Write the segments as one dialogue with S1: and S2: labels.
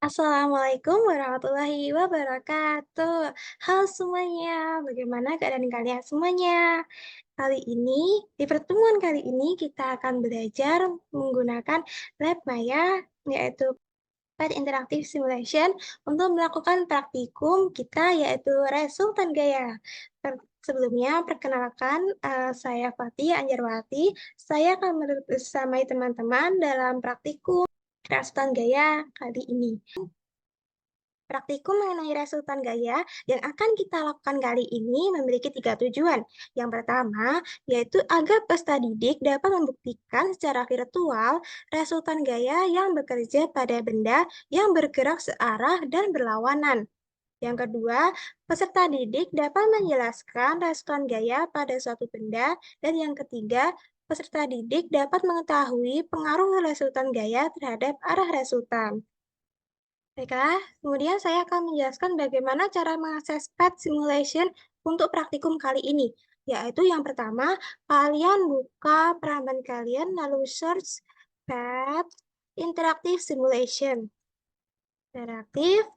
S1: Assalamualaikum warahmatullahi wabarakatuh. Halo semuanya, bagaimana keadaan kalian semuanya? Di pertemuan kali ini kita akan belajar menggunakan lab Maya, yaitu Pet Interactive Simulation, untuk melakukan praktikum kita, yaitu resultan gaya. Sebelumnya, perkenalkan, saya Fatia Anjarwati. Saya akan bersamai teman-teman dalam praktikum resultan gaya kali ini. Praktikum mengenai resultan gaya yang akan kita lakukan kali ini memiliki 3 tujuan. Yang pertama, yaitu agar peserta didik dapat membuktikan secara virtual resultan gaya yang bekerja pada benda yang bergerak searah dan berlawanan. Yang kedua, peserta didik dapat menjelaskan resultan gaya pada suatu benda. Dan yang ketiga, peserta didik dapat mengetahui pengaruh resultan gaya terhadap arah resultan. Baiklah, kemudian saya akan menjelaskan bagaimana cara mengakses Pet Simulation untuk praktikum kali ini. Yaitu yang pertama, kalian buka peramban kalian lalu search Pet Interactive Simulation. Interactive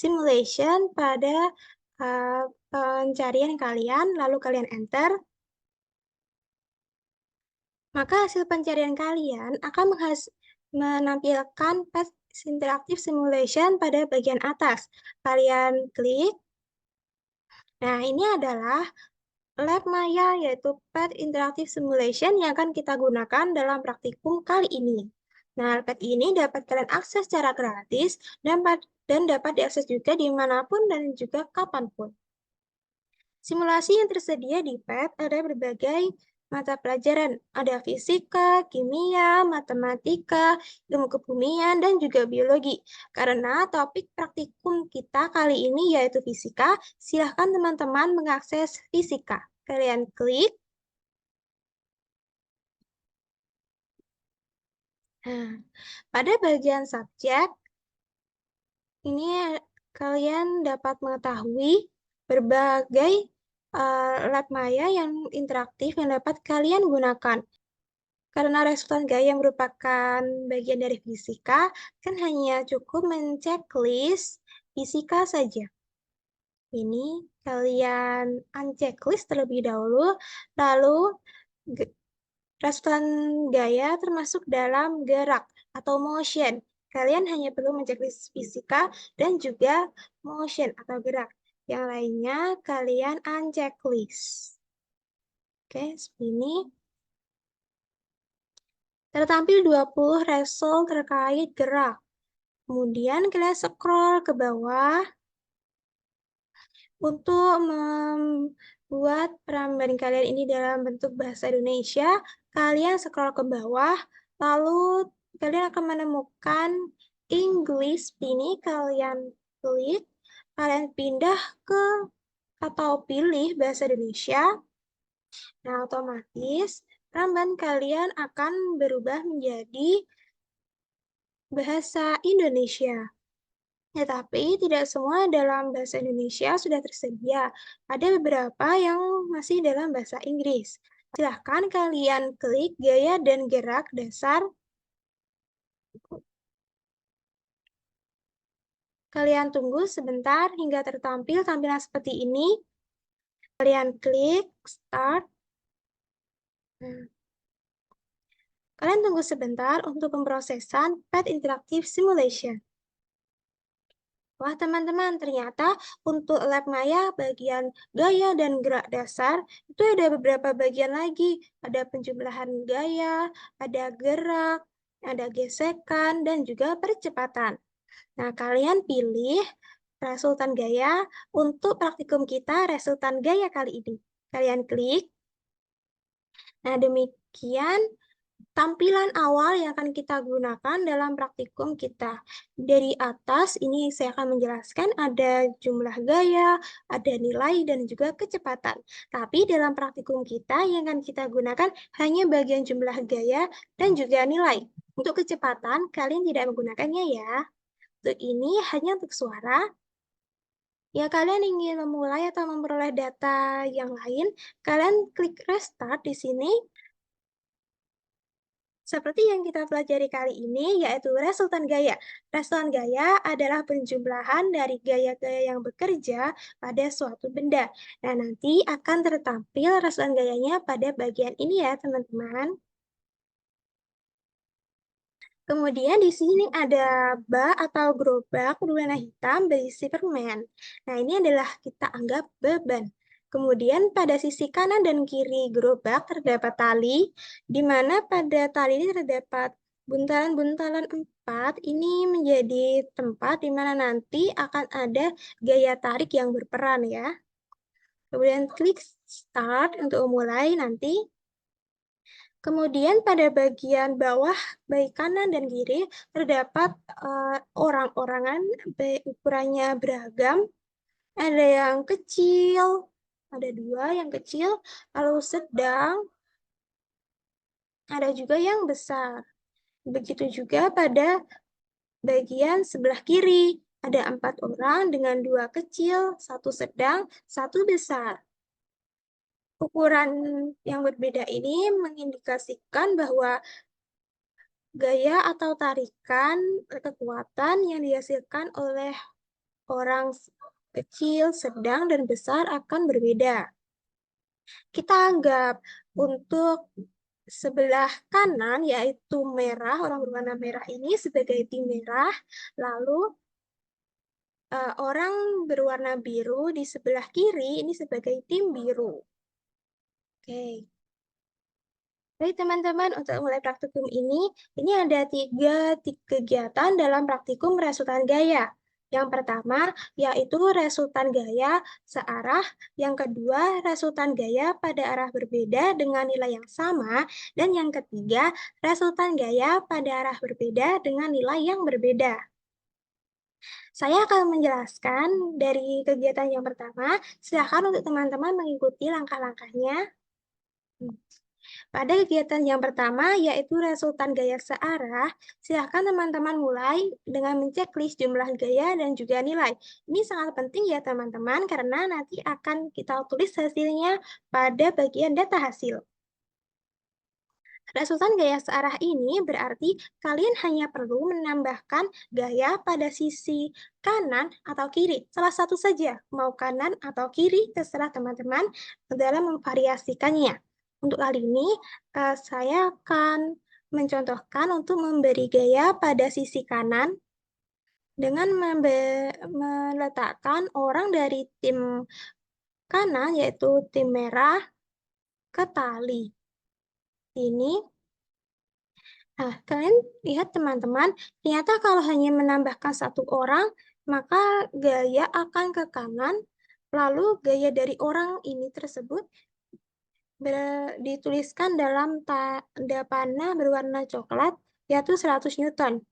S1: Simulation pada pencarian kalian, lalu kalian enter. Maka hasil pencarian kalian akan menampilkan Pet Interactive Simulation pada bagian atas. Kalian klik. Nah, ini adalah lab Maya, yaitu Pet Interactive Simulation yang akan kita gunakan dalam praktikum kali ini. Nah, pet ini dapat kalian akses secara gratis dan dapat diakses juga dimanapun dan juga kapanpun. Simulasi yang tersedia di PET ada berbagai mata pelajaran. Ada fisika, kimia, matematika, ilmu kebumian, dan juga biologi. Karena topik praktikum kita kali ini yaitu fisika, silahkan teman-teman mengakses fisika. Kalian klik. Nah, pada bagian subjek, ini kalian dapat mengetahui berbagai lab Maya yang interaktif yang dapat kalian gunakan. Karena resultan gaya merupakan bagian dari fisika, kan hanya cukup menceklis fisika saja. Ini kalian unchecklist terlebih dahulu, lalu resultan gaya termasuk dalam gerak atau motion. Kalian hanya perlu menceklis fisika dan juga motion atau gerak. Yang lainnya kalian unchecklist. Oke, seperti ini. Tertampil 20 result terkait gerak. Kemudian kalian scroll ke bawah untuk membuat peramban kalian ini dalam bentuk bahasa Indonesia. Kalian scroll ke bawah, lalu kalian akan menemukan English. Ini kalian klik, kalian pindah ke atau pilih bahasa Indonesia. Nah, otomatis peramban kalian akan berubah menjadi bahasa Indonesia. Tetapi tidak semua dalam bahasa Indonesia sudah tersedia. Ada beberapa yang masih dalam bahasa Inggris. Silahkan kalian klik gaya dan gerak dasar. Kalian tunggu sebentar hingga tertampil tampilan seperti ini. Kalian klik Start. Kalian tunggu sebentar untuk pemrosesan Pet Interactive Simulation. Wah, teman-teman, ternyata untuk lab Maya bagian gaya dan gerak dasar itu ada beberapa bagian lagi. Ada penjumlahan gaya, ada gerak, ada gesekan, dan juga percepatan. Nah, kalian pilih resultan gaya untuk praktikum kita resultan gaya kali ini. Kalian klik. Nah, demikian tampilan awal yang akan kita gunakan dalam praktikum kita. Dari atas ini saya akan menjelaskan ada jumlah gaya, ada nilai, dan juga kecepatan. Tapi dalam praktikum kita yang akan kita gunakan hanya bagian jumlah gaya dan juga nilai. Untuk kecepatan, kalian tidak menggunakannya ya. Untuk ini hanya untuk suara. Ya, kalian ingin memulai atau memperoleh data yang lain, kalian klik restart di sini. Seperti yang kita pelajari kali ini, yaitu resultan gaya. Resultan gaya adalah penjumlahan dari gaya-gaya yang bekerja pada suatu benda. Nah, nanti akan tertampil resultan gayanya pada bagian ini ya, teman-teman. Kemudian di sini ada bak atau gerobak berwarna hitam berisi permen. Nah, ini adalah kita anggap beban. Kemudian pada sisi kanan dan kiri gerobak terdapat tali, di mana pada tali ini terdapat buntalan-buntalan 4. Ini menjadi tempat di mana nanti akan ada gaya tarik yang berperan ya. Kemudian klik start untuk memulai nanti. Kemudian pada bagian bawah, baik kanan dan kiri, terdapat orang-orangan, ukurannya beragam. Ada yang kecil, ada 2 yang kecil, lalu sedang, ada juga yang besar. Begitu juga pada bagian sebelah kiri, ada 4 orang dengan 2 kecil, 1 sedang, 1 besar. Ukuran yang berbeda ini mengindikasikan bahwa gaya atau tarikan kekuatan yang dihasilkan oleh orang kecil, sedang, dan besar akan berbeda. Kita anggap untuk sebelah kanan, yaitu merah, orang berwarna merah ini sebagai tim merah, lalu orang berwarna biru di sebelah kiri ini sebagai tim biru. Oke. Baik teman-teman, untuk mulai praktikum ini ada tiga kegiatan dalam praktikum resultan gaya. Yang pertama, yaitu resultan gaya searah. Yang kedua, resultan gaya pada arah berbeda dengan nilai yang sama. Dan yang ketiga, resultan gaya pada arah berbeda dengan nilai yang berbeda. Saya akan menjelaskan dari kegiatan yang pertama. Silakan untuk teman-teman mengikuti langkah-langkahnya. Pada kegiatan yang pertama, yaitu resultan gaya searah, silakan teman-teman mulai dengan menceklis jumlah gaya dan juga nilai. Ini sangat penting ya teman-teman, karena nanti akan kita tulis hasilnya pada bagian data hasil. Resultan gaya searah ini berarti kalian hanya perlu menambahkan gaya pada sisi kanan atau kiri. Salah satu saja, mau kanan atau kiri, terserah teman-teman dalam memvariasikannya. Untuk kali ini, saya akan mencontohkan untuk memberi gaya pada sisi kanan dengan meletakkan orang dari tim kanan, yaitu tim merah, ke tali. Ini Nah, kalian lihat teman-teman, ternyata kalau hanya menambahkan 1 orang, maka gaya akan ke kanan, lalu gaya dari orang ini tersebut dituliskan dalam tanda panah berwarna coklat, yaitu 100 Newton.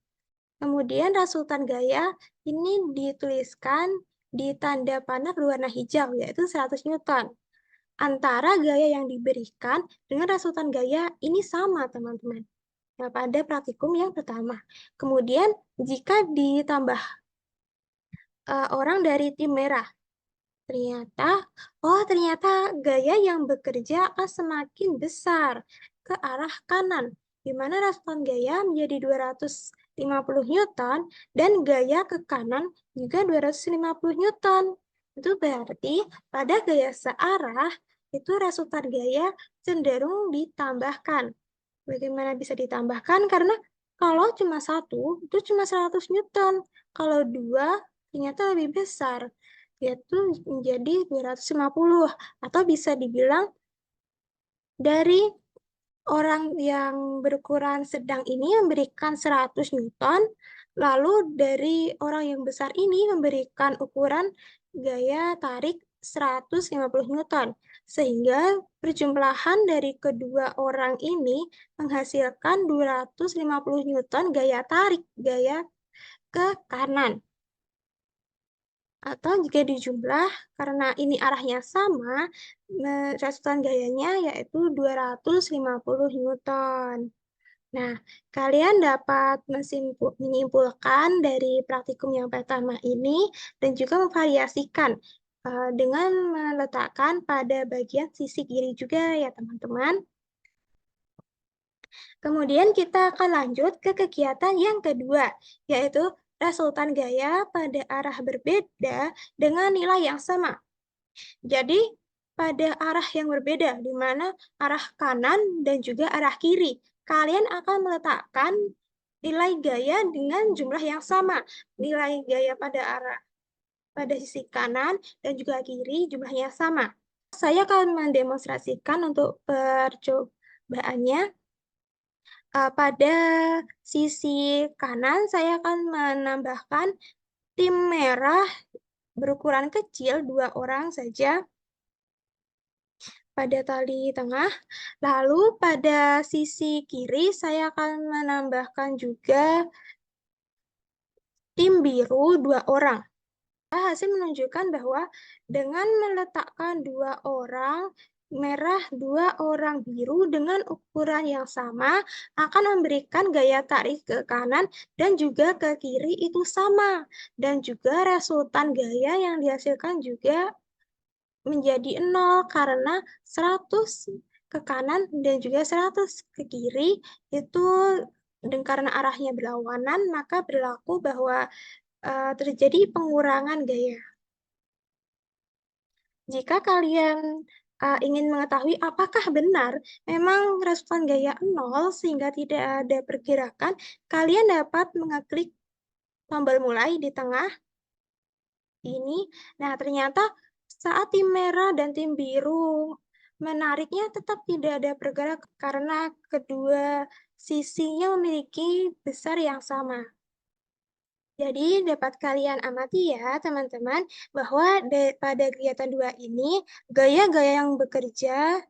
S1: Kemudian resultan gaya ini dituliskan di tanda panah berwarna hijau, yaitu 100 Newton. Antara gaya yang diberikan dengan resultan gaya ini sama, teman-teman. Nah, pada praktikum yang pertama. Kemudian, jika ditambah orang dari tim merah, ternyata gaya yang bekerja akan semakin besar ke arah kanan, di mana resultan gaya menjadi 250 Newton dan gaya ke kanan juga 250 Newton. Itu berarti pada gaya searah itu resultan gaya cenderung ditambahkan. Bagaimana bisa ditambahkan? Karena kalau cuma 1, itu cuma 100 Newton. Kalau 2, ternyata lebih besar, yaitu menjadi 250. Atau bisa dibilang dari orang yang berukuran sedang ini memberikan 100 Newton, lalu dari orang yang besar ini memberikan ukuran gaya tarik 150 Newton. Sehingga perjumlahan dari kedua orang ini menghasilkan 250 Newton gaya tarik, gaya ke kanan. Atau jika dijumlah, karena ini arahnya sama, resultan gayanya yaitu 250 Newton. Nah, kalian dapat menyimpulkan dari praktikum yang pertama ini dan juga memvariasikan dengan meletakkan pada bagian sisi kiri juga ya teman-teman. Kemudian kita akan lanjut ke kegiatan yang kedua, yaitu resultan gaya pada arah berbeda dengan nilai yang sama. Jadi, pada arah yang berbeda, di mana arah kanan dan juga arah kiri. Kalian akan meletakkan nilai gaya dengan jumlah yang sama. Nilai gaya pada sisi kanan dan juga kiri jumlahnya sama. Saya akan mendemonstrasikan untuk percobaannya. Pada sisi kanan, saya akan menambahkan tim merah berukuran kecil, 2 orang saja pada tali tengah. Lalu pada sisi kiri, saya akan menambahkan juga tim biru 2 orang. Hasil menunjukkan bahwa dengan meletakkan 2 orang merah, 2 orang biru dengan ukuran yang sama akan memberikan gaya tarik ke kanan dan juga ke kiri itu sama. Dan juga resultan gaya yang dihasilkan juga menjadi 0 karena 100 ke kanan dan juga 100 ke kiri itu, dan karena arahnya berlawanan maka berlaku bahwa terjadi pengurangan gaya. Jika kalian ingin mengetahui apakah benar memang resultan gaya 0 sehingga tidak ada pergerakan, kalian dapat mengeklik tombol mulai di tengah ini. Nah, ternyata saat tim merah dan tim biru menariknya tetap tidak ada pergerakan karena kedua sisinya memiliki besar yang sama. Jadi dapat kalian amati ya teman-teman bahwa pada kegiatan 2 ini gaya-gaya yang bekerja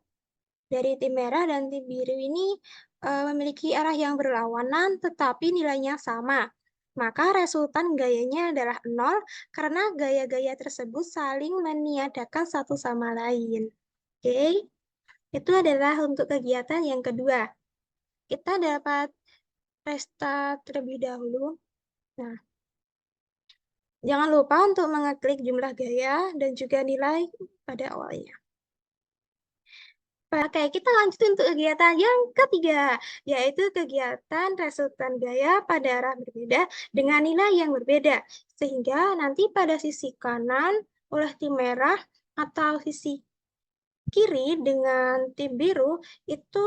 S1: dari tim merah dan tim biru ini memiliki arah yang berlawanan tetapi nilainya sama. Maka resultan gayanya adalah 0 karena gaya-gaya tersebut saling meniadakan satu sama lain. Oke, itu adalah untuk kegiatan yang kedua. Kita dapat restart terlebih dahulu. Nah, jangan lupa untuk mengeklik jumlah gaya dan juga nilai pada awalnya. Oke, kita lanjut untuk kegiatan yang ketiga, yaitu kegiatan resultan gaya pada arah berbeda dengan nilai yang berbeda. Sehingga nanti pada sisi kanan oleh tim merah atau sisi kiri dengan tim biru, itu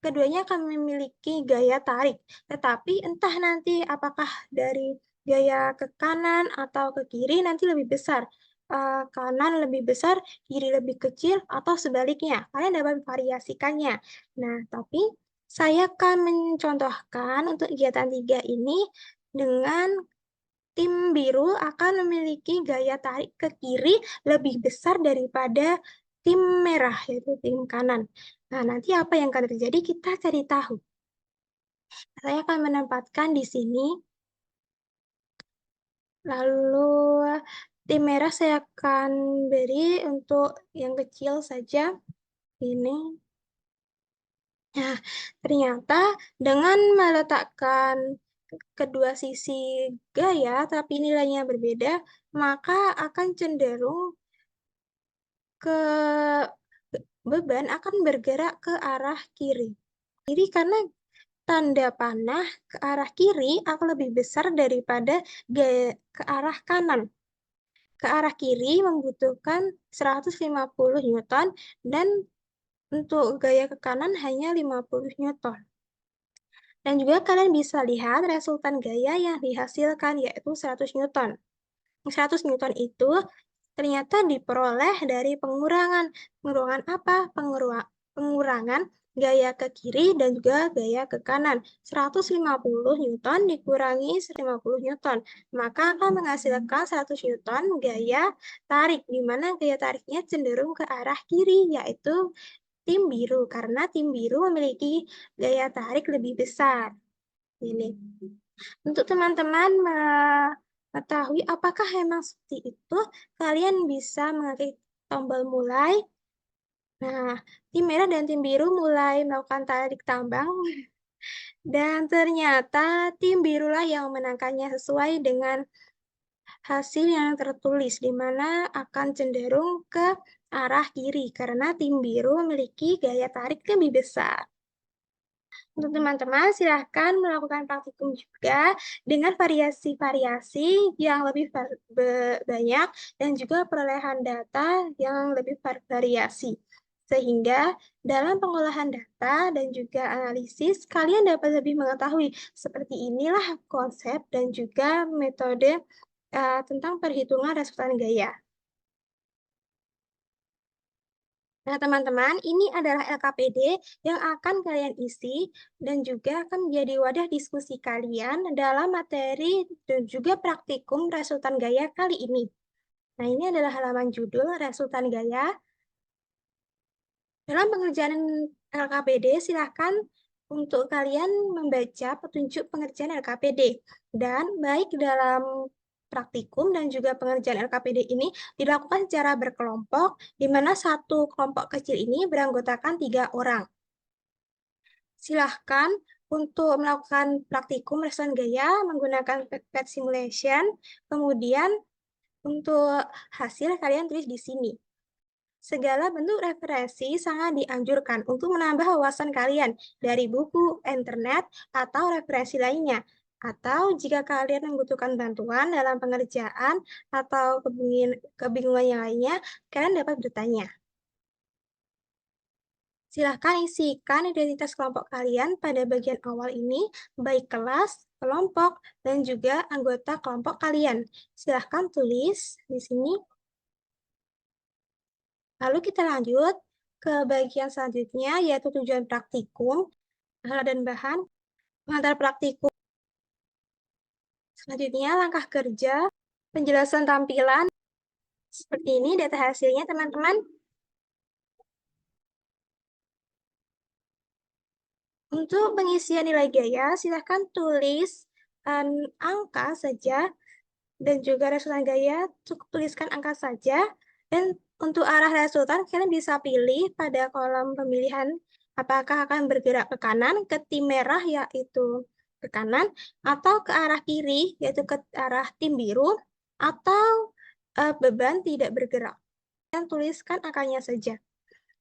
S1: keduanya akan memiliki gaya tarik. Tetapi entah nanti apakah dari gaya ke kanan atau ke kiri nanti lebih besar. Kanan lebih besar, kiri lebih kecil, atau sebaliknya. Kalian dapat variasikannya. Nah, tapi saya akan mencontohkan untuk kegiatan 3 ini dengan tim biru akan memiliki gaya tarik ke kiri lebih besar daripada tim merah, yaitu tim kanan. Nah, nanti apa yang akan terjadi kita cari tahu. Saya akan menempatkan di sini. Lalu tim merah saya akan beri untuk yang kecil saja. Ini. Nah, ternyata dengan meletakkan kedua sisi gaya tapi nilainya berbeda, maka akan cenderung ke beban akan bergerak ke arah kiri. Jadi karena tanda panah ke arah kiri akan lebih besar daripada gaya ke arah kanan. Ke arah kiri membutuhkan 150 Newton dan untuk gaya ke kanan hanya 50 Newton. Dan juga kalian bisa lihat resultan gaya yang dihasilkan yaitu 100 Newton. 100 Newton itu ternyata diperoleh dari pengurangan. Pengurangan apa? Pengurangan gaya ke kiri dan juga gaya ke kanan. 150 Newton dikurangi 150 Newton. Maka akan menghasilkan 100 Newton gaya tarik, di mana gaya tariknya cenderung ke arah kiri, yaitu tim biru. Karena tim biru memiliki gaya tarik lebih besar. Ini. Untuk teman-teman mengetahui apakah memang seperti itu, kalian bisa mengeklik tombol mulai. Nah, tim merah dan tim biru mulai melakukan tarik tambang. Dan ternyata tim birulah yang memenangkannya sesuai dengan hasil yang tertulis, di mana akan cenderung ke arah kiri, karena tim biru memiliki gaya tarik lebih besar. Untuk teman-teman, silahkan melakukan praktikum juga dengan variasi-variasi yang lebih banyak dan juga perolehan data yang lebih variasi. Sehingga dalam pengolahan data dan juga analisis, kalian dapat lebih mengetahui seperti inilah konsep dan juga metode tentang perhitungan resultan gaya. Nah, teman-teman, ini adalah LKPD yang akan kalian isi dan juga akan menjadi wadah diskusi kalian dalam materi dan juga praktikum resultan gaya kali ini. Nah, ini adalah halaman judul resultan gaya. Dalam pengerjaan LKPD, silakan untuk kalian membaca petunjuk pengerjaan LKPD. Dan baik dalam praktikum dan juga pengerjaan LKPD ini dilakukan secara berkelompok, di mana satu kelompok kecil ini beranggotakan 3 orang. Silahkan untuk melakukan praktikum resultan gaya menggunakan PET simulation, kemudian untuk hasil kalian tulis di sini. Segala bentuk referensi sangat dianjurkan untuk menambah wawasan kalian dari buku, internet, atau referensi lainnya. Atau jika kalian membutuhkan bantuan dalam pengerjaan atau kebingungan yang lainnya, kalian dapat bertanya. Silahkan isikan identitas kelompok kalian pada bagian awal ini, baik kelas, kelompok, dan juga anggota kelompok kalian. Silahkan tulis di sini. Lalu kita lanjut ke bagian selanjutnya, yaitu tujuan praktikum, hal dan bahan, pengantar praktikum. Selanjutnya, langkah kerja, penjelasan tampilan. Seperti ini data hasilnya, teman-teman. Untuk pengisian nilai gaya, silahkan tulis angka saja, dan juga resultan gaya, cukup tuliskan angka saja. Dan untuk arah resultan, kalian bisa pilih pada kolom pemilihan apakah akan bergerak ke kanan, ke tim merah, yaitu ke kanan, atau ke arah kiri, yaitu ke arah tim biru, atau beban tidak bergerak. Kalian tuliskan angkanya saja.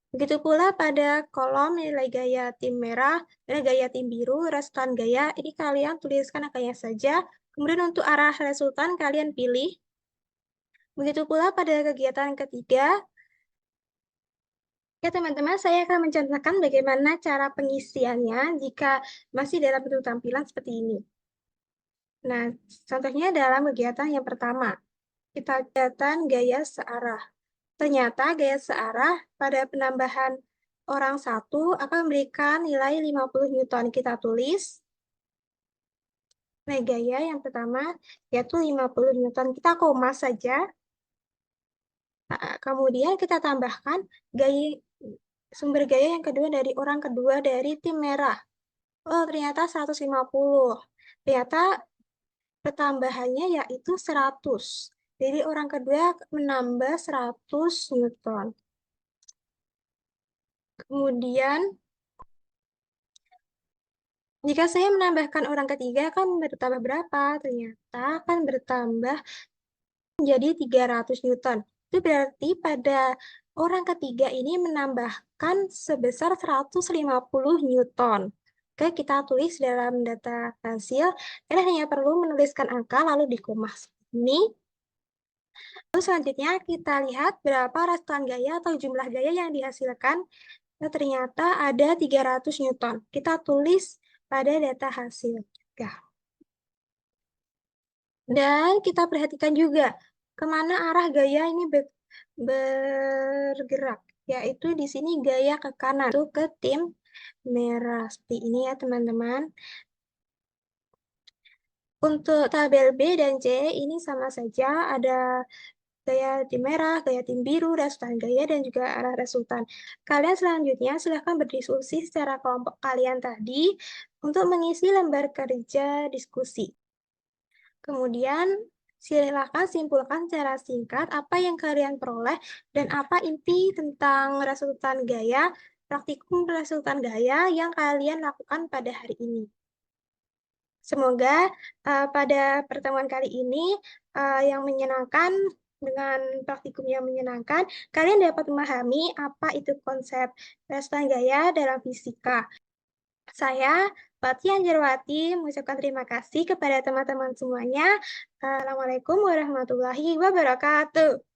S1: Begitu pula pada kolom nilai gaya tim merah, nilai gaya tim biru, resultan gaya, ini kalian tuliskan angkanya saja. Kemudian untuk arah resultan kalian pilih. Begitu pula pada kegiatan ketiga. Ya teman-teman, saya akan mencontohkan bagaimana cara pengisiannya jika masih dalam bentuk tampilan seperti ini. Nah, contohnya dalam kegiatan yang pertama, kita kegiatan gaya searah. Ternyata gaya searah pada penambahan orang satu akan memberikan nilai 50 Newton. Kita tulis nilai gaya yang pertama yaitu 50 Newton. Kita koma saja. Kemudian kita tambahkan sumber gaya yang kedua dari orang kedua dari tim merah. Oh, ternyata 150. Ternyata pertambahannya yaitu 100. Jadi orang kedua menambah 100 Newton. Kemudian, jika saya menambahkan orang ketiga, akan bertambah berapa? Ternyata akan bertambah menjadi 300 Newton. Itu berarti pada orang ketiga ini menambahkan sebesar 150 Newton. Oke, kita tulis dalam data hasil. Kalian hanya perlu menuliskan angka lalu dikoma ini. Lalu selanjutnya kita lihat berapa resultan gaya atau jumlah gaya yang dihasilkan. Nah, ternyata ada 300 Newton. Kita tulis pada data hasil. Dan kita perhatikan juga kemana arah gaya ini bergerak. Yaitu di sini gaya ke kanan, itu ke tim merah. Seperti ini ya teman-teman. Untuk tabel B dan C ini sama saja, ada gaya tim merah, gaya tim biru, resultan gaya, dan juga arah resultan. Kalian selanjutnya silahkan berdiskusi secara kelompok kalian tadi untuk mengisi lembar kerja diskusi. Kemudian silakan simpulkan secara singkat apa yang kalian peroleh dan apa inti tentang resultan gaya, praktikum resultan gaya yang kalian lakukan pada hari ini. Semoga pada pertemuan kali ini yang menyenangkan dengan praktikum yang menyenangkan, kalian dapat memahami apa itu konsep resultan gaya dalam fisika. Saya, Fatty Anjarwati, mengucapkan terima kasih kepada teman-teman semuanya. Assalamualaikum warahmatullahi wabarakatuh.